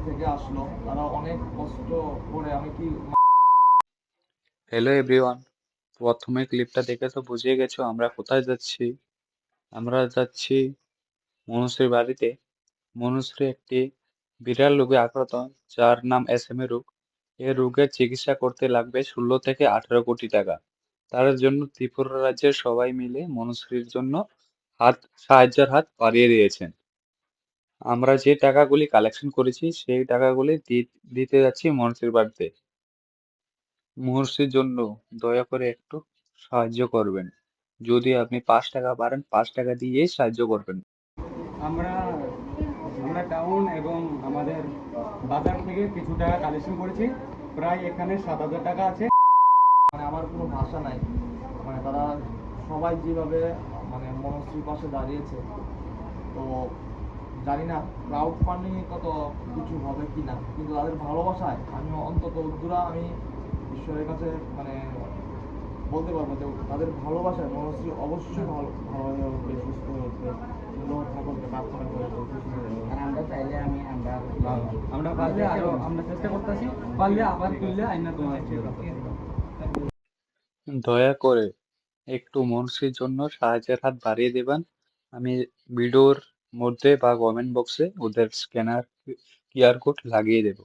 থেকে আসলো, তারা অনেক কষ্ট করে। আমি কি হ্যালো এভরিওয়ান, প্রথমে ক্লিপটা দেখে তো বুঝে গেছো আমরা কোথায় যাচ্ছি। আমরা যাচ্ছি মনুশ্রীর বাড়িতে। মনুশ্রী একটি বিরল রোগে আক্রান্ত, যার নাম SMA রোগ। এই রোগের চিকিৎসা করতে লাগবে 16 থেকে 18 কোটি টাকা। তার জন্য ত্রিপুরা রাজ্যের সবাই মিলে মনুশ্রীর জন্য সাহায্যের হাত বাড়িয়ে দিয়েছেন। আমরা যে টাকাগুলি কালেকশন করেছি সেই টাকাগুলি দিতে যাচ্ছি মনুশ্রীর বাড়িতে। মুহূর্তের জন্য দয়া করে একটু সাহায্য করবেন। যদি আপনি 5 টাকা পারেন 5 টাকা দিয়েই সাহায্য করবেন। আমরা আমরা টাউন এবং আমাদের বাজার থেকে কিছু টাকা কালেকশন করেছি। প্রায় এখানে 7,000 টাকা আছে। আমার কোনো ভাষা নাই। তারা সবাই যেভাবে মনশ্রীর পাশে দাঁড়িয়েছে, তো জানি না ক্রাউড ফান্ডিং কত কিছু হবে কি না, কিন্তু তাদের ভালোবাসায় আমি অন্তত দূরা আমি ঈশ্বরের কাছে বলতে পারবো যে তাদের ভালোবাসায় মনশ্রী অবশ্যই ভালোভাবে উঠবে, সুস্থ হয়ে উঠবে, সুন্দর ঠাকুরকে প্রার্থনা করে সুস্থ হয়ে উঠবে। আর আমরা চাইলে আমরা পারলে আরো আমরা চেষ্টা করতেছি, পারলে আবার তুললে আইনা তোমার দয়া করে একটু মনসির জন্য সাহায্যের হাত বাড়িয়ে দেবেন। আমি ভিডিওর মধ্যে বা কমেন্ট বক্সে ওদের স্ক্যানার কিউআর কোড লাগিয়ে দেবো।